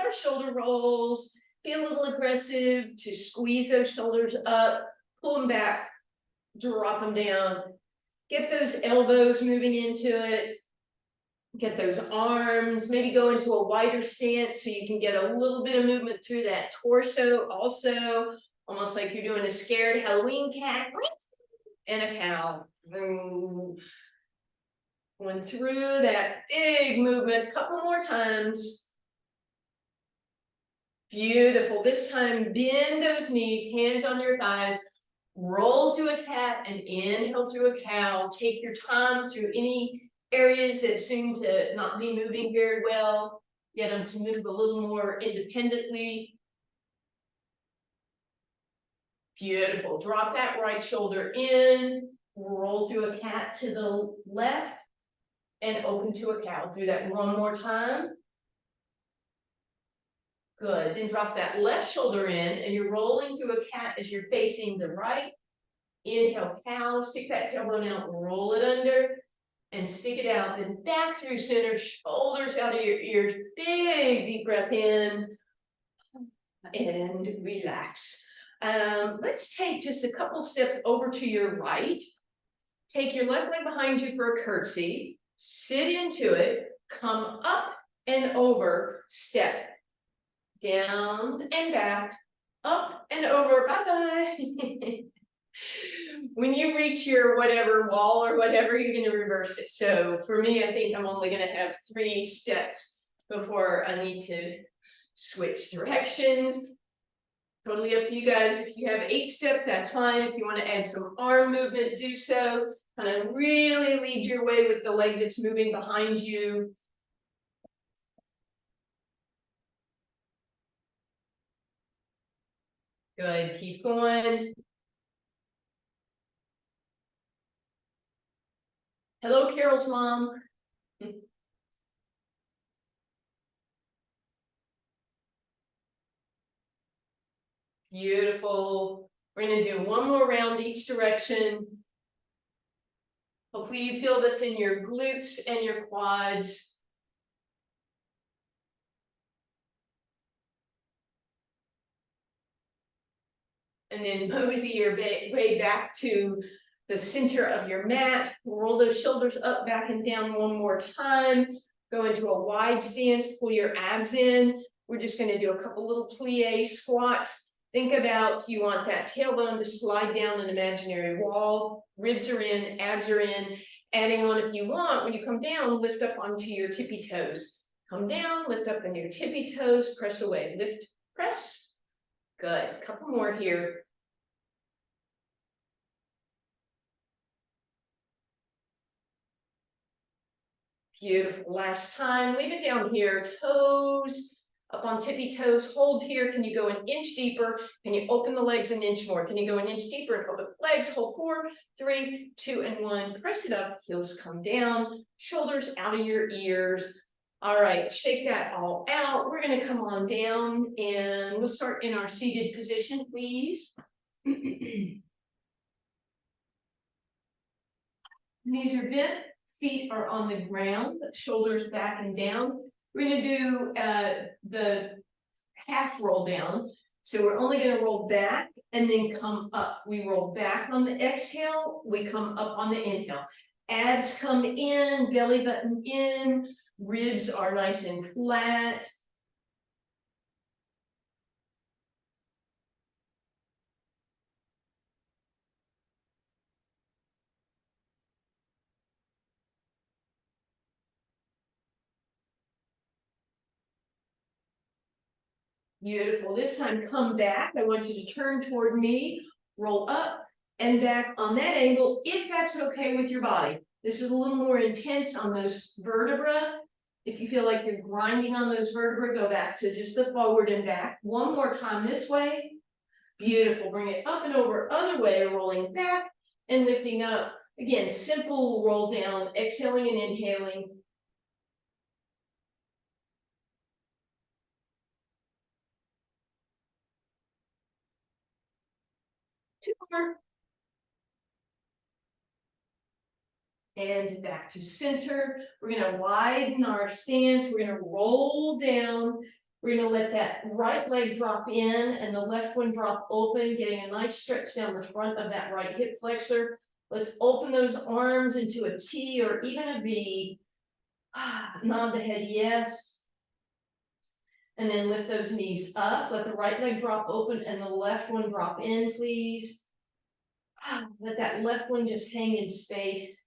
our shoulder rolls. Be a little aggressive to squeeze those shoulders up, pull them back, drop them down. Get those elbows moving into it. Get those arms, maybe go into a wider stance so you can get a little bit of movement through that torso also, almost like you're doing a scared Halloween cat and a cow. Going through that big movement a couple more times. Beautiful. This time, bend those knees, hands on your thighs, roll through a cat and inhale through a cow. Take your time through any areas that seem to not be moving very well. Get them to move a little more independently. Beautiful. Drop that right shoulder in, roll through a cat to the left, and open to a cow. Do that one more time. Good. Then drop that left shoulder in, and you're rolling through a cat as you're facing the right. Inhale, cow. Stick that tailbone out, roll it under, and stick it out. Then back through center, shoulders out of your ears. Big deep breath in, and relax. Let's take just a couple steps over to your right. Take your left leg behind you for a curtsy. Sit into it. Come up and over. Step down and back. Up and over. Bye-bye. When you reach your whatever wall or whatever, you're going to reverse it. So for me, I think I'm only going to have 3 steps before I need to switch directions. Totally up to you guys. If you have 8 steps, that's fine. If you want to add some arm movement, do so. Kind of really lead your way with the leg that's moving behind you. Good. Keep going. Hello, Carol's mom. Beautiful. We're going to do one more round each direction. Hopefully you feel this in your glutes and your quads. And then mosey your way back to the center of your mat. Roll those shoulders up, back, and down one more time. Go into a wide stance, pull your abs in. We're just going to do a couple little plie squats. Think about, you want that tailbone to slide down an imaginary wall. Ribs are in, abs are in. Adding on, if you want, when you come down, lift up onto your tippy toes. Come down, lift up on your tippy toes, press away. Lift, press. Good. A couple more here. Beautiful. Last time. Leave it down here. Toes up on tippy toes. Hold here. Can you go an inch deeper? Can you open the legs an inch more? Can you go an inch deeper and open the legs? Hold 4, 3, 2, and 1. Press it up. Heels come down. Shoulders out of your ears. All right. Shake that all out. We're going to come on down and we'll start in our seated position, please. Knees are bent. Feet are on the ground, shoulders back and down. We're going to do the half roll down. So we're only going to roll back and then come up. We roll back on the exhale. We come up on the inhale. Abs come in, belly button in. Ribs are nice and flat. Beautiful. This time, come back. I want you to turn toward me, roll up and back on that angle, if that's okay with your body. This is a little more intense on those vertebrae. If you feel like you're grinding on those vertebrae, go back to just the forward and back. One more time this way. Beautiful. Bring it up and over, other way, rolling back and lifting up. Again, simple roll down, exhaling and inhaling. 2 more. And back to center. We're going to widen our stance. We're going to roll down. We're gonna let that right leg drop in and the left one drop open, getting a nice stretch down the front of that right hip flexor. Let's open those arms into a T or even a V. Nod the head, yes. And then lift those knees up. Let the right leg drop open and the left one drop in, please. Let that left one just hang in space.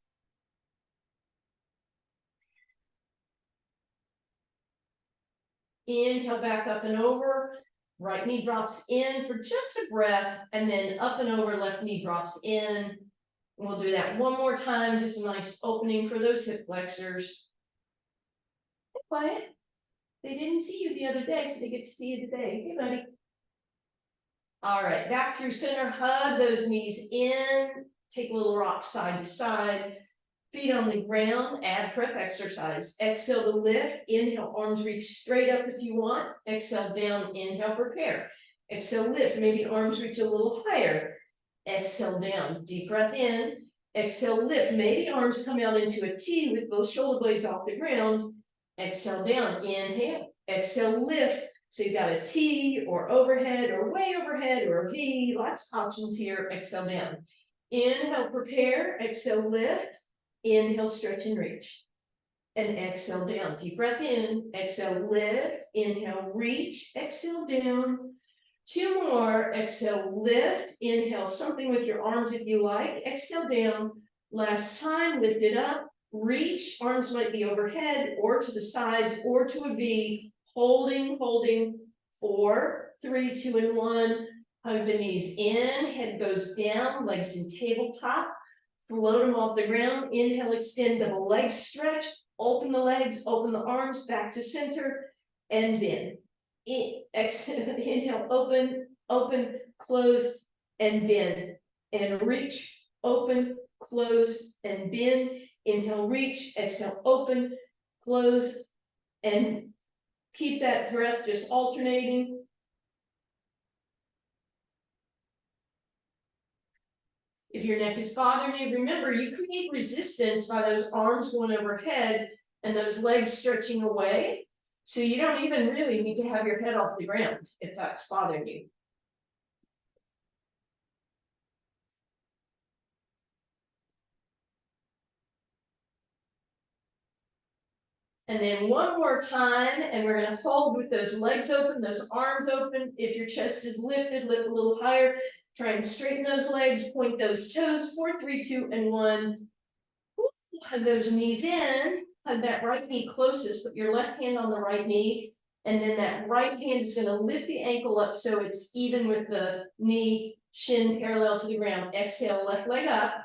Inhale back up and over. Right knee drops in for just a breath, and then up and over, left knee drops in. We'll do that one more time, just a nice opening for those hip flexors. Hey, Wyatt. They didn't see you the other day, so they get to see you today. Hey, buddy. All right, back through center, hug those knees in. Take a little rock side to side. Feet on the ground, ab prep exercise. Exhale to lift, inhale, arms reach straight up if you want. Exhale down, inhale, prepare. Exhale, lift, maybe arms reach a little higher. Exhale down, deep breath in. Exhale, lift, maybe arms come out into a T with both shoulder blades off the ground. Exhale down, inhale, exhale, lift. So you've got a T or overhead or way overhead or a V, lots of options here. Exhale down. Inhale, prepare, exhale, lift. Inhale, stretch and reach. And exhale down. Deep breath in. Exhale, lift. Inhale, reach. Exhale down. Two more. Exhale, lift. Inhale, something with your arms if you like. Exhale down. Last time, lift it up. Reach. Arms might be overhead or to the sides or to a V. Holding, holding. 4, 3, 2, and 1. Hug the knees in. Head goes down. Legs in tabletop. Float them off the ground. Inhale, extend the legs stretch. Open the legs, open the arms, back to center, and bend. Exhale, inhale, open, open, close, and bend. And reach, open, close, and bend. Inhale, reach, exhale, open, close, and keep that breath just alternating. If your neck is bothering you, remember you create resistance by those arms going overhead and those legs stretching away. So you don't even really need to have your head off the ground if that's bothering you. And then one more time, and we're going to hold with those legs open, those arms open. If your chest is lifted, lift a little higher. Try and straighten those legs, point those toes. 4, 3, 2, and 1. Hug those knees in. Hug that right knee closest. Put your left hand on the right knee. And then that right hand is going to lift the ankle up so it's even with the knee, shin parallel to the ground. Exhale, left leg up.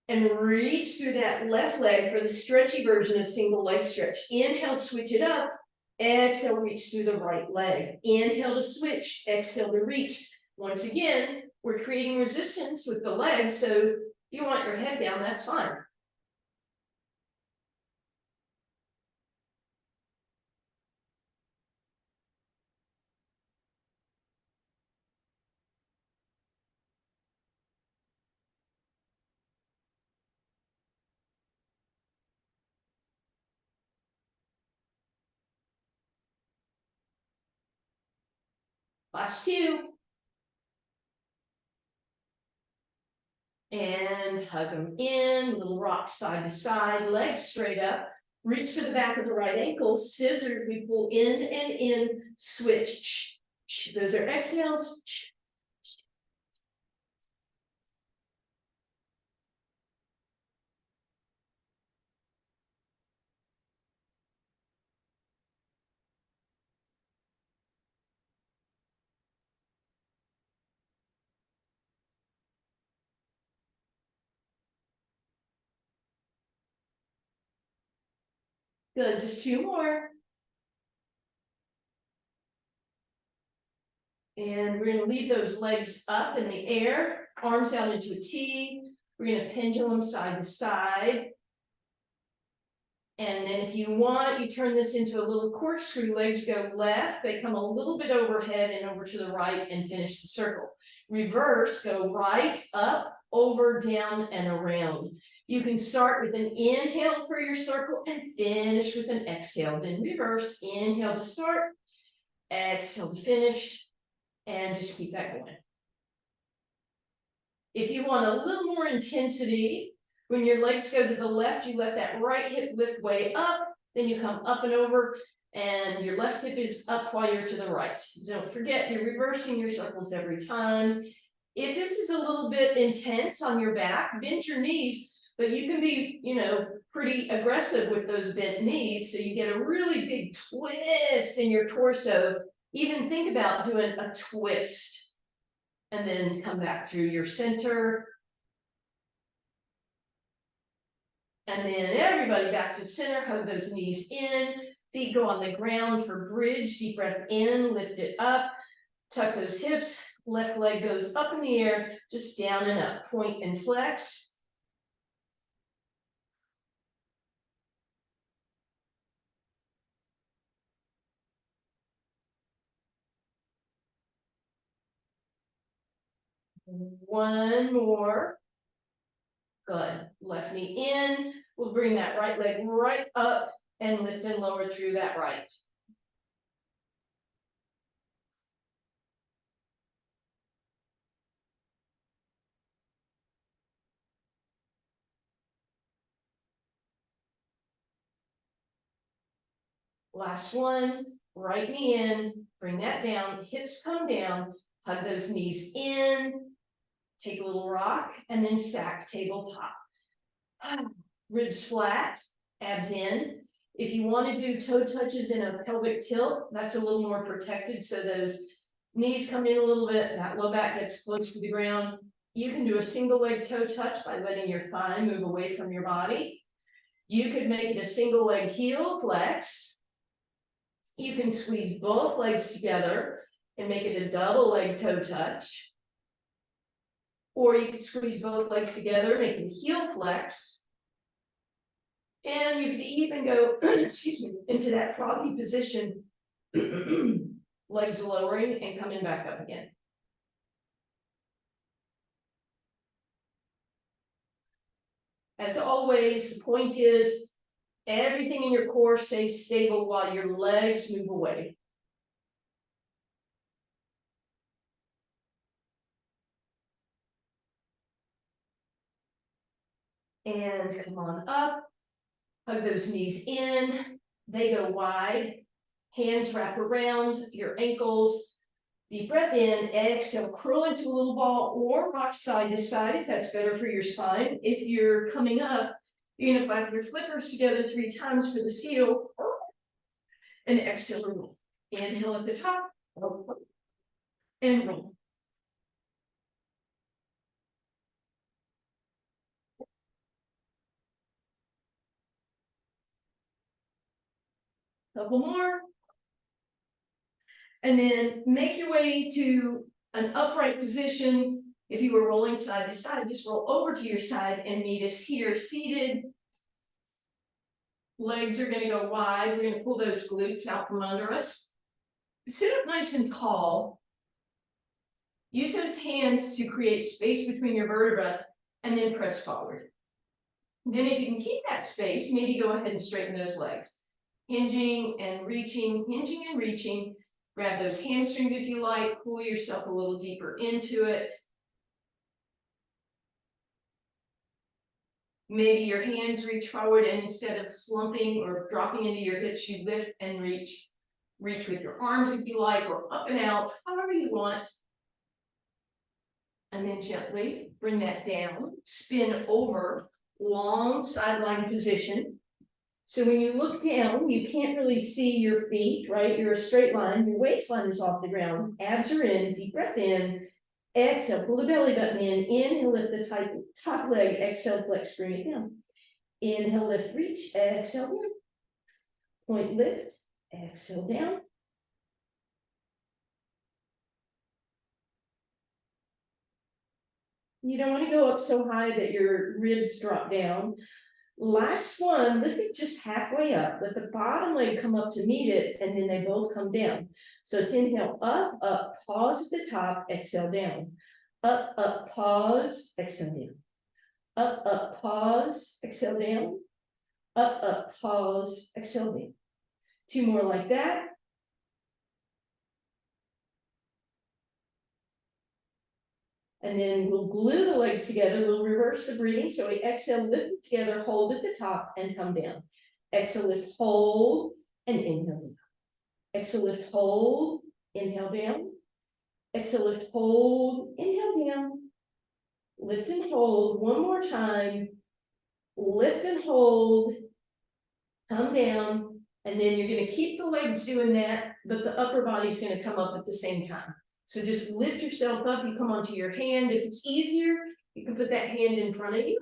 And reach through that left leg for the stretchy version of single leg stretch. Inhale, switch it up. Exhale, reach through the right leg. Inhale to switch. Exhale to reach. Once again, we're creating resistance with the legs. So if you want your head down, that's fine. Last 2. And hug them in, little rock side to side, legs straight up. Reach for the back of the right ankle, scissors, we pull in and in, switch. Those are exhales. Good, just 2 more. And we're going to leave those legs up in the air, arms out into a T. We're going to pendulum side to side. And then if you want, you turn this into a little corkscrew. Legs go left, they come a little bit overhead and over to the right and finish the circle. Reverse, go right, up, over, down, and around. You can start with an inhale for your circle and finish with an exhale. Then reverse, inhale to start, exhale to finish, and just keep that going. If you want a little more intensity, when your legs go to the left, you let that right hip lift way up, then you come up and over, and your left hip is up while you're to the right. Don't forget, you're reversing your circles every time. If this is a little bit intense on your back, bend your knees, but you can be, pretty aggressive with those bent knees, so you get a really big twist in your torso. Even think about doing a twist, and then come back through your center. And then everybody back to center, hug those knees in, feet go on the ground for bridge, deep breath in, lift it up, tuck those hips, left leg goes up in the air, just down and up, point and flex. One more. Good. Left knee in. We'll bring that right leg right up and lift and lower through that right. Last one. Right knee in. Bring that down. Hips come down. Hug those knees in. Take a little rock and then stack tabletop. Ribs flat, abs in. If you want to do toe touches in a pelvic tilt, that's a little more protected, so those knees come in a little bit, that low back gets close to the ground. You can do a single leg toe touch by letting your thigh move away from your body. You could make it a single leg heel flex. You can squeeze both legs together and make it a double leg toe touch. Or you could squeeze both legs together, make it a heel flex. And you could even go, excuse me, into that froggy position, legs lowering and coming back up again. As always, the point is everything in your core stays stable while your legs move away. And come on up, hug those knees in, they go wide, hands wrap around your ankles, deep breath in, exhale, curl into a little ball or rock side to side if that's better for your spine. If you're coming up, you're gonna flap your flippers together 3 times for the seal, and exhale, roll. Inhale at the top, and roll. Couple more. And then make your way to an upright position. If you were rolling side to side, just roll over to your side and meet us here, seated. Legs are gonna go wide. We're gonna pull those glutes out from under us. Sit up nice and tall. Use those hands to create space between your vertebrae and then press forward. Then if you can keep that space, maybe go ahead and straighten those legs. Hinging and reaching, hinging and reaching. Grab those hamstrings if you like, pull yourself a little deeper into it. Maybe your hands reach forward and instead of slumping or dropping into your hips, you lift and reach. Reach with your arms if you like, or up and out, however you want. And then gently bring that down, spin over, long sideline position. So when you look down, you can't really see your feet, right? You're a straight line, your waistline is off the ground, abs are in, deep breath in, exhale, pull the belly button in, inhale, lift the top leg, exhale, flex, bring it down. Inhale, lift, reach, exhale, down. Point, lift, exhale, down. You don't want to go up so high that your ribs drop down. Last one, lift it just halfway up, let the bottom leg come up to meet it, and then they both come down. So it's inhale, up, up, pause at the top, exhale down. Up, up, pause, exhale down. Up, pause, exhale down. Up, pause, exhale down. 2 more like that. And then we'll glue the legs together. We'll reverse the breathing. So we exhale, lift them together, hold at the top, and come down. Exhale, lift, hold, and inhale down. Exhale, lift, hold, inhale down. Exhale, lift, hold, inhale down. Lift and hold one more time. Lift and hold, come down, and then you're going to keep the legs doing that, but the upper body's going to come up at the same time. So just lift yourself up, you come onto your hand. If it's easier, you can put that hand in front of you.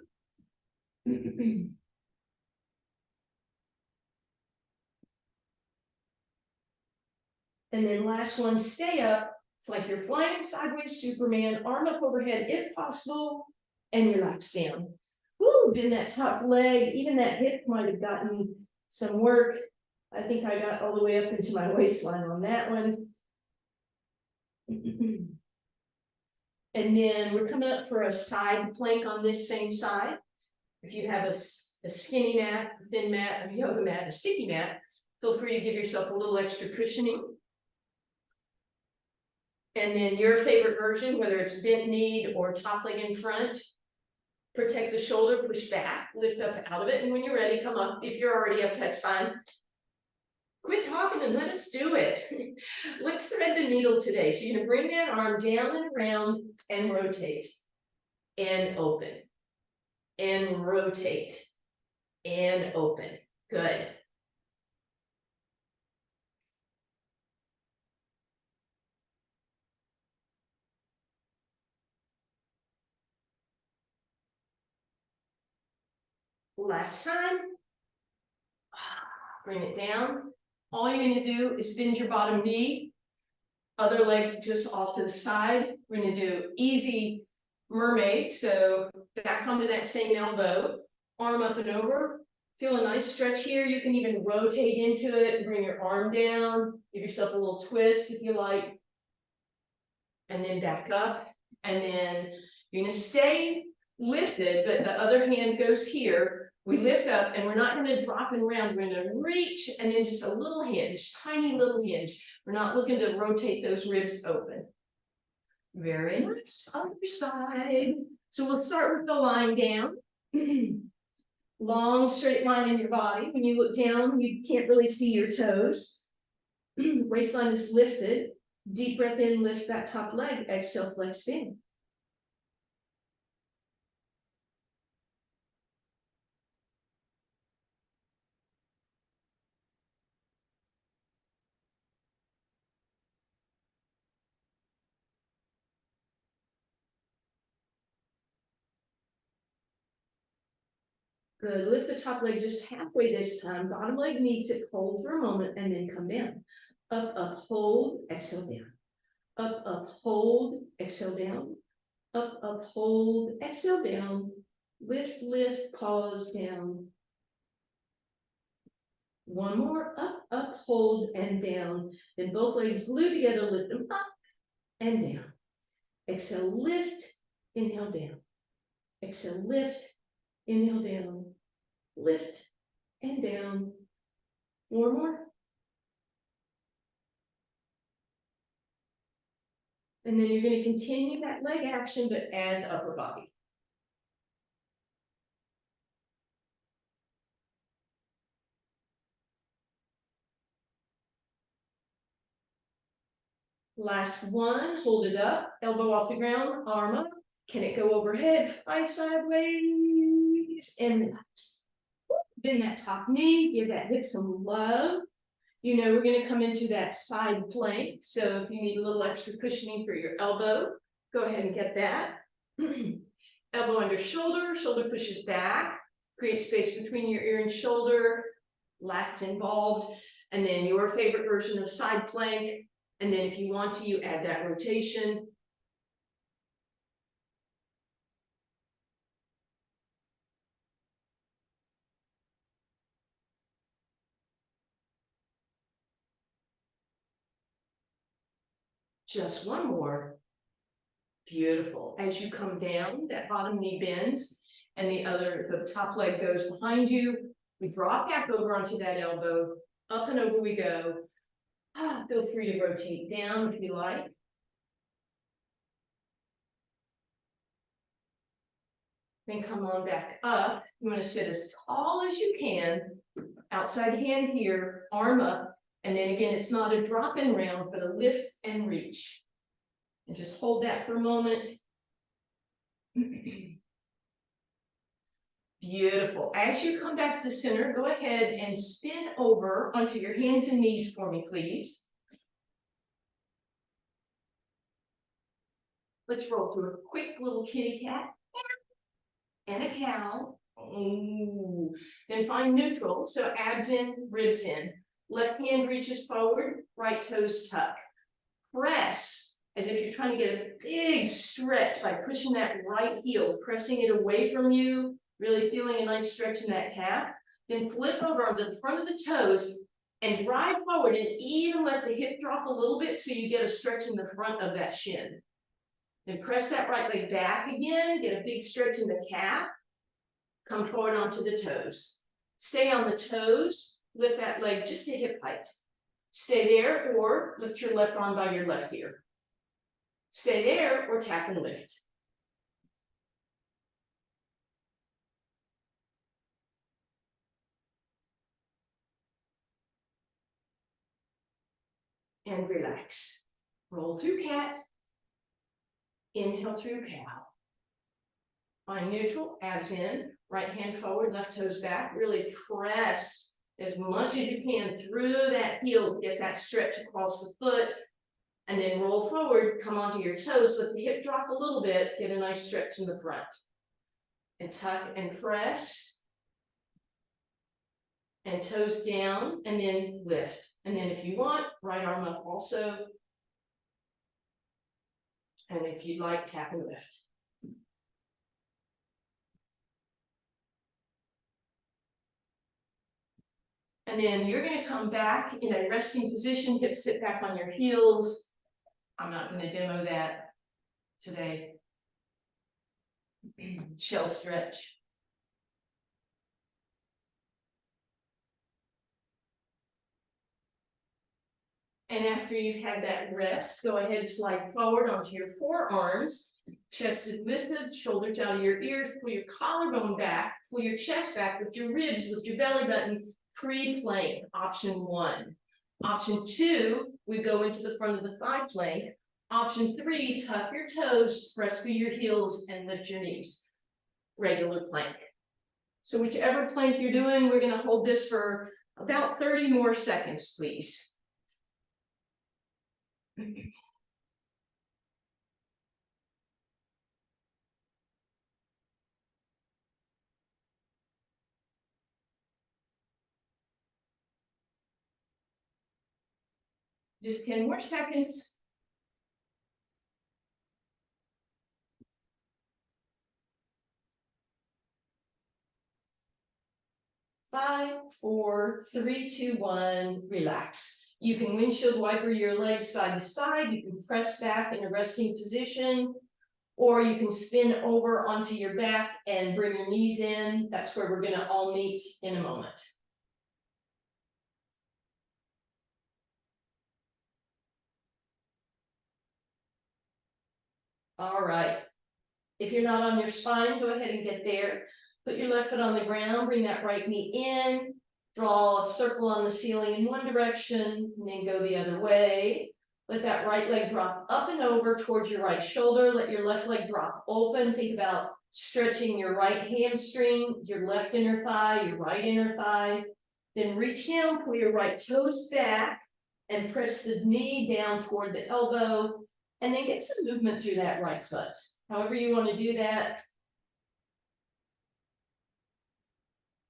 And then last one, stay up. It's like you're flying sideways Superman, arm up overhead if possible, and relax down. Woo, bend that top leg, even that hip might have gotten some work. I think I got all the way up into my waistline on that one. And then we're coming up for a side plank on this same side. If you have a skinny mat, a thin mat, a yoga mat, a sticky mat, feel free to give yourself a little extra cushioning. And then your favorite version, whether it's bent knee or top leg in front, protect the shoulder, push back, lift up out of it. And when you're ready, come up. If you're already up, that's fine. Quit talking and let us do it. Let's thread the needle today. So you're gonna bring that arm down and around and rotate and open and rotate and open. Good. Last time. Bring it down. All you're gonna do is bend your bottom knee, other leg just off to the side. We're gonna do easy mermaid. So back onto that same elbow, arm up and over. Feel a nice stretch here. You can even rotate into it, bring your arm down, give yourself a little twist if you like. And then back up. And then you're gonna stay lifted, but the other hand goes here. We lift up and we're not going to drop and round. We're going to reach and then just a little hinge, tiny little hinge. We're not looking to rotate those ribs open. Very nice. Other side. So we'll start with the lying down. Long straight line in your body. When you look down, you can't really see your toes. Waistline is lifted. Deep breath in, lift that top leg. Exhale, flex in. Good, lift the top leg just halfway this time, bottom leg meets it, hold for a moment, and then come down. Up, up, hold, exhale down. Up, up, hold, exhale down. Up, up, hold, exhale down. Lift, lift, pause, down. One more, up, up, hold, and down. Then both legs glue together, lift them up and down. Exhale, lift, inhale down. Exhale, lift, inhale down. Lift and down. Four more. And then you're going to continue that leg action, but add the upper body. Last one, hold it up, elbow off the ground, arm up. Can it go overhead? Fly sideways and relax. Bend that top knee, give that hip some love. You know, we're going to come into that side plank. So if you need a little extra cushioning for your elbow, go ahead and get that. Elbow under shoulder, shoulder pushes back, create space between your ear and shoulder, lats involved, and then your favorite version of side plank. And then if you want to, you add that rotation. Just one more. Beautiful. As you come down, that bottom knee bends and the top leg goes behind you. We drop back over onto that elbow, up and over we go. Feel free to rotate down if you like. Then come on back up. You want to sit as tall as you can. Outside hand here, arm up. And then again, it's not a drop and round, but a lift and reach. And just hold that for a moment. Beautiful. As you come back to center, go ahead and spin over onto your hands and knees for me, please. Let's roll through a quick little kitty cat and a cow. Ooh. Then find neutral, so abs in, ribs in. Left hand reaches forward, right toes tuck. Press, as if you're trying to get a big stretch by pushing that right heel, pressing it away from you, really feeling a nice stretch in that calf. Then flip over onto the front of the toes and drive forward and even let the hip drop a little bit so you get a stretch in the front of that shin. Then press that right leg back again, get a big stretch in the calf. Come forward onto the toes. Stay on the toes, lift that leg just to hip height. Stay there or lift your left arm by your left ear. Stay there or tap and lift. And relax. Roll through cat. Inhale through cow. Find neutral, abs in, right hand forward, left toes back. Really press as much as you can through that heel, get that stretch across the foot. And then roll forward, come onto your toes, let the hip drop a little bit, get a nice stretch in the front. And tuck and press. And toes down, and then lift. And then if you want, right arm up also. And if you'd like, tap and lift. And then you're going to come back in a resting position, hips sit back on your heels. I'm not going to demo that today. Shell stretch. And after you've had that rest, go ahead, slide forward onto your forearms. Chest is lifted, shoulders out of your ears, pull your collarbone back, pull your chest back, lift your ribs, lift your belly button. Pre-plank, option 1. Option 2, we go into the front of the thigh plank. Option 3, tuck your toes, press through your heels, and lift your knees. Regular plank. So whichever plank you're doing, we're going to hold this for about 30 more seconds, please. Just 10 more seconds. 5, 4, 3, 2, 1, relax. You can windshield wiper your legs side to side. You can press back in a resting position, or you can spin over onto your back and bring your knees in. That's where we're going to all meet in a moment. All right. If you're not on your spine, go ahead and get there. Put your left foot on the ground, bring that right knee in, draw a circle on the ceiling in one direction, and then go the other way. Let that right leg drop up and over towards your right shoulder. Let your left leg drop open. Think about stretching your right hamstring, your left inner thigh, your right inner thigh. Then reach down, pull your right toes back, and press the knee down toward the elbow. And then get some movement through that right foot. However you want to do that.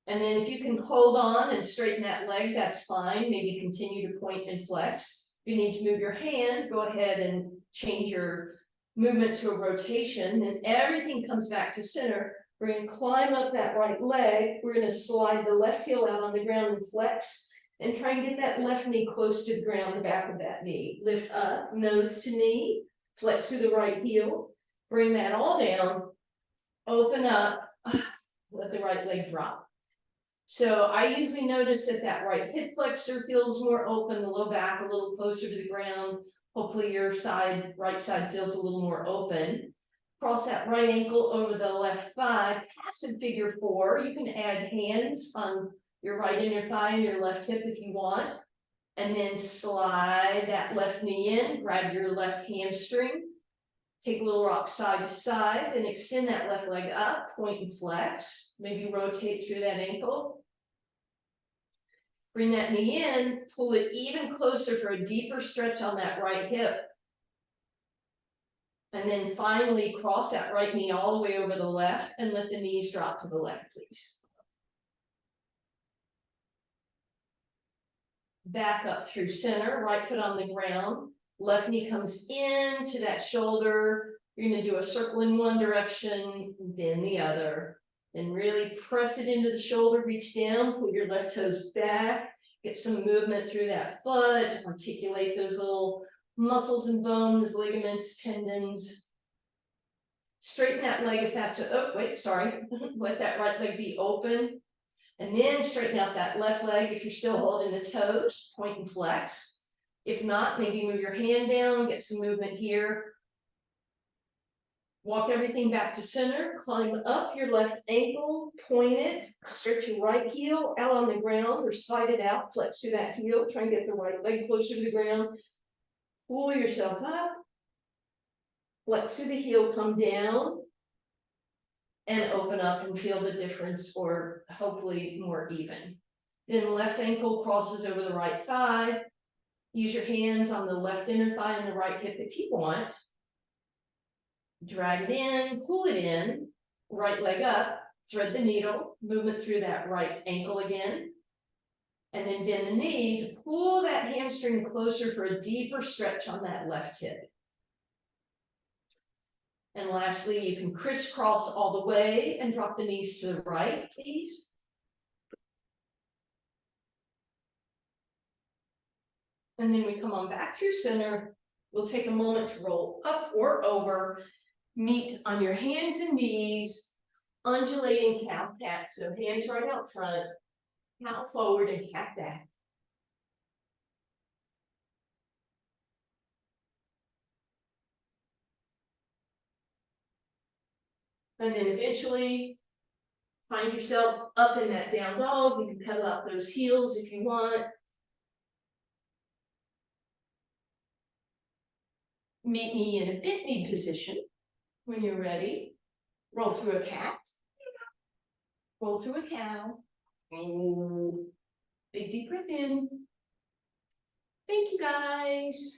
And then if you can hold on and straighten that leg, that's fine. Maybe continue to point and flex. If you need to move your hand, go ahead and change your movement to a rotation. Then everything comes back to center. We're going to climb up that right leg. We're going to slide the left heel out on the ground and flex. And try and get that left knee close to the ground, the back of that knee. Lift up, nose to knee. Flex through the right heel. Bring that all down. Open up. Let the right leg drop. So I usually notice that that right hip flexor feels more open, the low back a little closer to the ground. Hopefully your side, right side feels a little more open. Cross that right ankle over the left thigh, passive figure 4. You can add hands on your right inner thigh and your left hip if you want. And then slide that left knee in, grab your left hamstring. Take a little rock side to side, then extend that left leg up, point and flex. Maybe rotate through that ankle. Bring that knee in, pull it even closer for a deeper stretch on that right hip. And then finally cross that right knee all the way over the left and let the knees drop to the left, please. Back up through center, right foot on the ground. Left knee comes into that shoulder. You're going to do a circle in one direction, then the other. Then really press it into the shoulder, reach down, pull your left toes back, get some movement through that foot, articulate those little muscles and bones, ligaments, tendons. Straighten that leg if that's let that right leg be open. And then straighten out that left leg if you're still holding the toes, point and flex. If not, maybe move your hand down, get some movement here. Walk everything back to center, climb up your left ankle, point it, stretch your right heel out on the ground or slide it out, flex through that heel, try and get the right leg closer to the ground. Pull yourself up, flex through the heel, come down, and open up and feel the difference, or hopefully more even. Then left ankle crosses over the right thigh. Use your hands on the left inner thigh and the right hip if you want. Drag it in, pull it in, right leg up, thread the needle, movement through that right ankle again. And then bend the knee to pull that hamstring closer for a deeper stretch on that left hip. And lastly, you can crisscross all the way and drop the knees to the right, please. And then we come on back through center. We'll take a moment to roll up or over, meet on your hands and knees, undulating cow cat. So hands right out front, cow forward and cat back. And then eventually find yourself up in that down dog. You can pedal out those heels if you want. Meet me in a bit knee position when you're ready. Roll through a cat. Roll through a cow. Big deep breath in. Thank you guys.